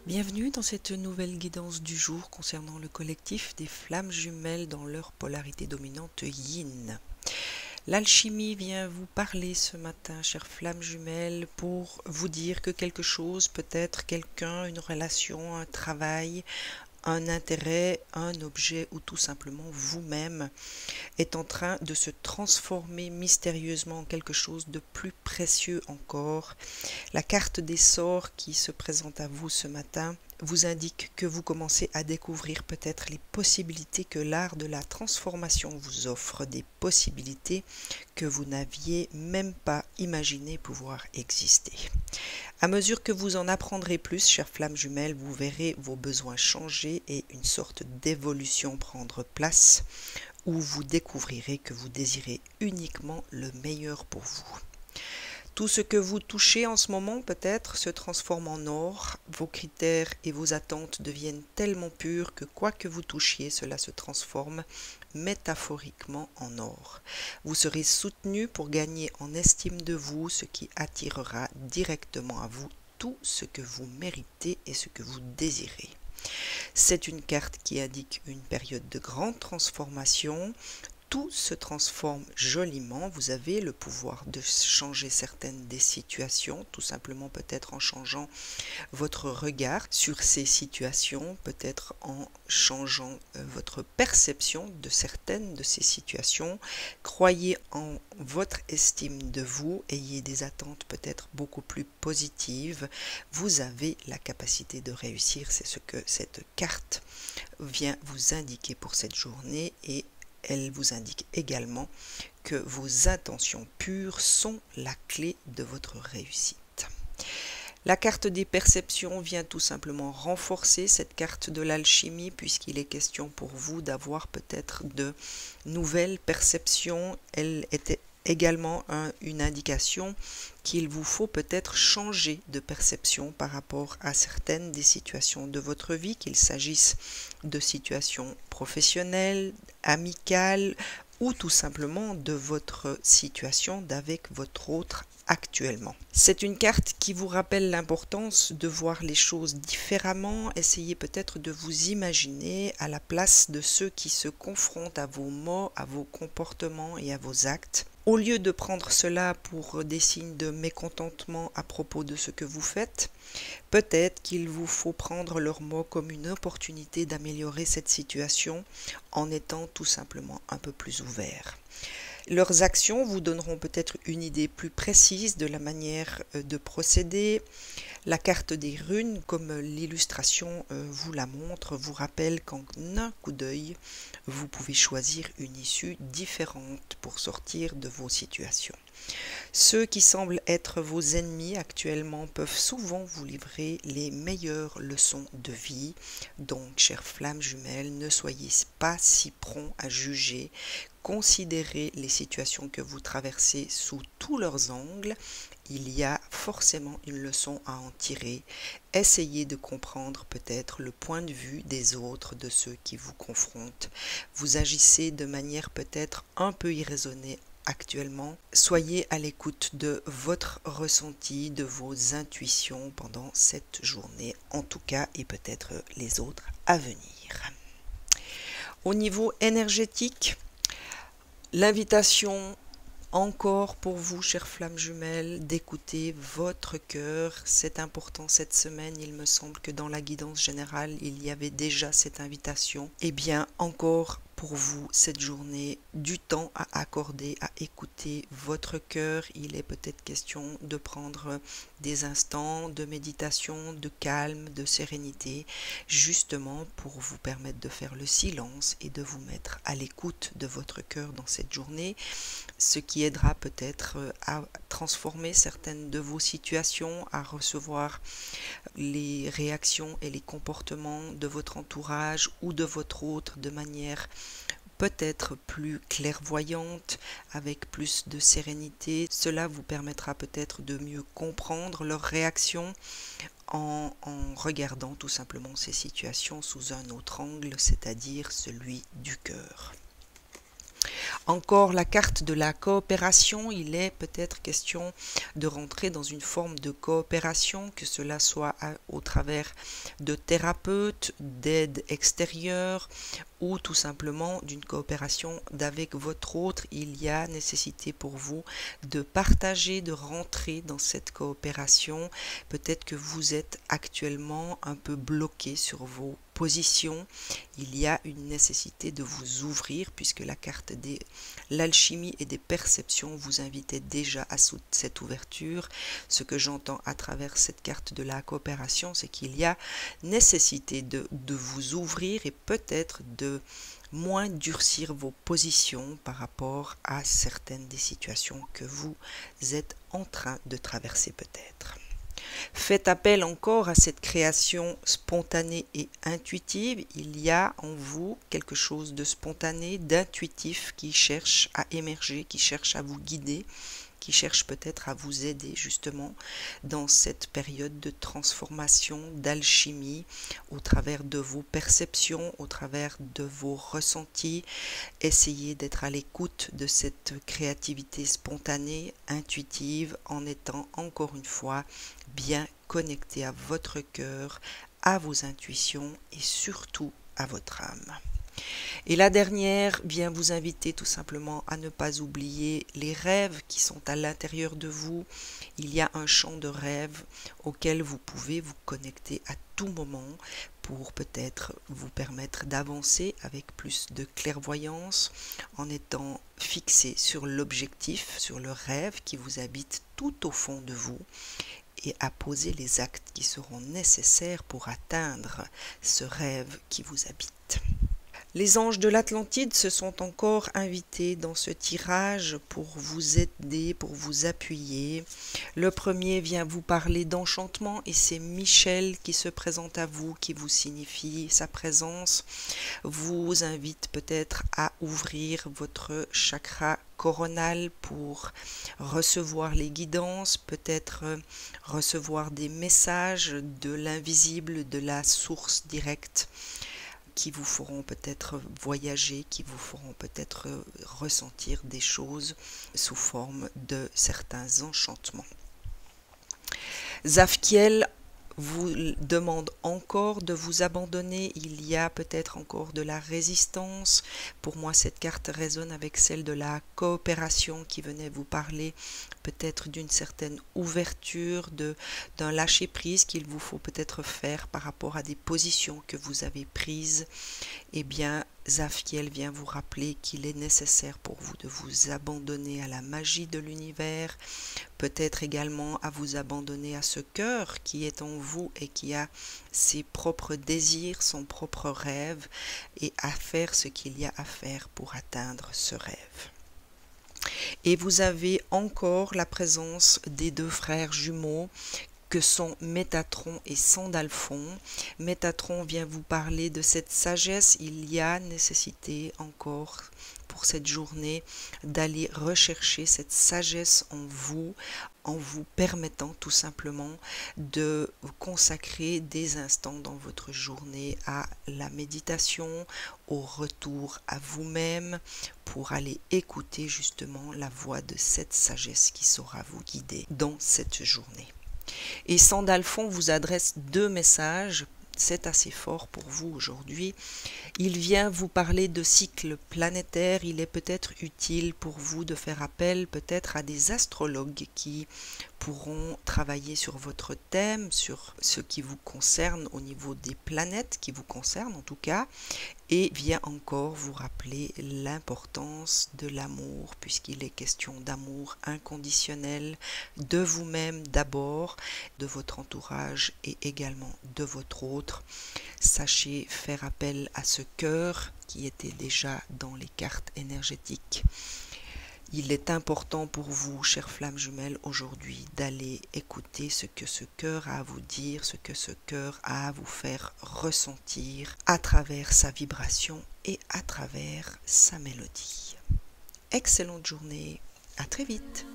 Bienvenue dans cette nouvelle guidance du jour concernant le collectif des flammes jumelles dans leur polarité dominante yin. L'alchimie vient vous parler ce matin, chères flammes jumelles, pour vous dire que quelque chose, peut-être quelqu'un, une relation, un travail, un intérêt, un objet ou tout simplement vous-même est en train de se transformer mystérieusement en quelque chose de plus précieux encore. La carte des sorts qui se présente à vous ce matin vous indique que vous commencez à découvrir peut-être les possibilités que l'art de la transformation vous offre, des possibilités que vous n'aviez même pas imaginé pouvoir exister. À mesure que vous en apprendrez plus, chères flammes jumelles, vous verrez vos besoins changer et une sorte d'évolution prendre place, où vous découvrirez que vous désirez uniquement le meilleur pour vous. Tout ce que vous touchez en ce moment peut-être se transforme en or, vos critères et vos attentes deviennent tellement purs que quoi que vous touchiez, cela se transforme métaphoriquement en or. Vous serez soutenu pour gagner en estime de vous, ce qui attirera directement à vous tout ce que vous méritez et ce que vous désirez. C'est une carte qui indique une période de grande transformation. Tout se transforme joliment, vous avez le pouvoir de changer certaines des situations, tout simplement peut-être en changeant votre regard sur ces situations, peut-être en changeant votre perception de certaines de ces situations. Croyez en votre estime de vous, ayez des attentes peut-être beaucoup plus positives, vous avez la capacité de réussir, c'est ce que cette carte vient vous indiquer pour cette journée et elle vous indique également que vos intentions pures sont la clé de votre réussite. La carte des perceptions vient tout simplement renforcer cette carte de l'alchimie puisqu'il est question pour vous d'avoir peut-être de nouvelles perceptions. Elle était également une indication qu'il vous faut peut-être changer de perception par rapport à certaines des situations de votre vie, qu'il s'agisse de situations professionnelles, amicales ou tout simplement de votre situation d'avec votre autre actuellement. C'est une carte qui vous rappelle l'importance de voir les choses différemment. Essayez peut-être de vous imaginer à la place de ceux qui se confrontent à vos mots, à vos comportements et à vos actes. Au lieu de prendre cela pour des signes de mécontentement à propos de ce que vous faites, peut-être qu'il vous faut prendre leurs mots comme une opportunité d'améliorer cette situation en étant tout simplement un peu plus ouvert. Leurs actions vous donneront peut-être une idée plus précise de la manière de procéder. La carte des runes, comme l'illustration vous la montre, vous rappelle qu'en un coup d'œil, vous pouvez choisir une issue différente pour sortir de vos situations. Ceux qui semblent être vos ennemis actuellement peuvent souvent vous livrer les meilleures leçons de vie. Donc, chères flammes jumelles, ne soyez pas si prompts à juger. Considérez les situations que vous traversez sous tous leurs angles. Il y a forcément une leçon à en tirer. Essayez de comprendre peut-être le point de vue des autres, de ceux qui vous confrontent. Vous agissez de manière peut-être un peu irraisonnée actuellement. Soyez à l'écoute de votre ressenti, de vos intuitions pendant cette journée, en tout cas, et peut-être les autres à venir. Au niveau énergétique, l'invitation encore pour vous, chères flammes jumelles, d'écouter votre cœur. C'est important cette semaine. Il me semble que dans la guidance générale, il y avait déjà cette invitation. Eh bien, encore pour vous cette journée, du temps à accorder à écouter votre cœur. Il est peut-être question de prendre des instants de méditation, de calme, de sérénité, justement pour vous permettre de faire le silence et de vous mettre à l'écoute de votre cœur dans cette journée, ce qui aidera peut-être à transformer certaines de vos situations, à recevoir les réactions et les comportements de votre entourage ou de votre autre de manière peut-être plus clairvoyante, avec plus de sérénité. Cela vous permettra peut-être de mieux comprendre leurs réactions en regardant tout simplement ces situations sous un autre angle, c'est-à-dire celui du cœur. Encore la carte de la coopération, il est peut-être question de rentrer dans une forme de coopération, que cela soit au travers de thérapeutes, d'aide extérieure ou tout simplement d'une coopération d'avec votre autre. Il y a nécessité pour vous de partager, de rentrer dans cette coopération. Peut-être que vous êtes actuellement un peu bloqué sur vos positions. Il y a une nécessité de vous ouvrir puisque la carte de l'alchimie et des perceptions vous invitait déjà à cette ouverture. Ce que j'entends à travers cette carte de la coopération, c'est qu'il y a nécessité de vous ouvrir et peut-être de moins durcir vos positions par rapport à certaines des situations que vous êtes en train de traverser peut-être. Faites appel encore à cette création spontanée et intuitive. Il y a en vous quelque chose de spontané, d'intuitif qui cherche à émerger, qui cherche à vous guider, qui cherche peut-être à vous aider justement dans cette période de transformation, d'alchimie, au travers de vos perceptions, au travers de vos ressentis. Essayez d'être à l'écoute de cette créativité spontanée, intuitive, en étant encore une fois bien connecté à votre cœur, à vos intuitions et surtout à votre âme. Et la dernière vient vous inviter tout simplement à ne pas oublier les rêves qui sont à l'intérieur de vous. Il y a un champ de rêves auquel vous pouvez vous connecter à tout moment pour peut-être vous permettre d'avancer avec plus de clairvoyance en étant fixé sur l'objectif, sur le rêve qui vous habite tout au fond de vous et à poser les actes qui seront nécessaires pour atteindre ce rêve qui vous habite. Les anges de l'Atlantide se sont encore invités dans ce tirage pour vous aider, pour vous appuyer. Le premier vient vous parler d'enchantement et c'est Michel qui se présente à vous, qui vous signifie sa présence, vous invite peut-être à ouvrir votre chakra coronal pour recevoir les guidances, peut-être recevoir des messages de l'invisible, de la source directe, qui vous feront peut-être voyager, qui vous feront peut-être ressentir des choses sous forme de certains enchantements. Zafkiel vous demande encore de vous abandonner, il y a peut-être encore de la résistance. Pour moi, cette carte résonne avec celle de la coopération qui venait vous parler peut-être d'une certaine ouverture, d'un lâcher-prise qu'il vous faut peut-être faire par rapport à des positions que vous avez prises. Eh bien, Zafkiel vient vous rappeler qu'il est nécessaire pour vous de vous abandonner à la magie de l'univers, peut-être également à vous abandonner à ce cœur qui est en vous et qui a ses propres désirs, son propre rêve, et à faire ce qu'il y a à faire pour atteindre ce rêve. Et vous avez encore la présence des deux frères jumeaux que sont Métatron et Sandalphon. Métatron vient vous parler de cette sagesse. Il y a nécessité encore pour cette journée d'aller rechercher cette sagesse en vous permettant tout simplement de consacrer des instants dans votre journée à la méditation, au retour à vous-même, pour aller écouter justement la voix de cette sagesse qui saura vous guider dans cette journée. Et Sandalphon vous adresse deux messages, c'est assez fort pour vous aujourd'hui. Il vient vous parler de cycles planétaires, il est peut-être utile pour vous de faire appel peut-être à des astrologues qui pourront travailler sur votre thème, sur ce qui vous concerne au niveau des planètes, qui vous concerne en tout cas, et vient encore vous rappeler l'importance de l'amour, puisqu'il est question d'amour inconditionnel, de vous-même d'abord, de votre entourage et également de votre autre. Sachez faire appel à ce cœur qui était déjà dans les cartes énergétiques. Il est important pour vous, chères flammes jumelles, aujourd'hui d'aller écouter ce que ce cœur a à vous dire, ce que ce cœur a à vous faire ressentir à travers sa vibration et à travers sa mélodie. Excellente journée, à très vite.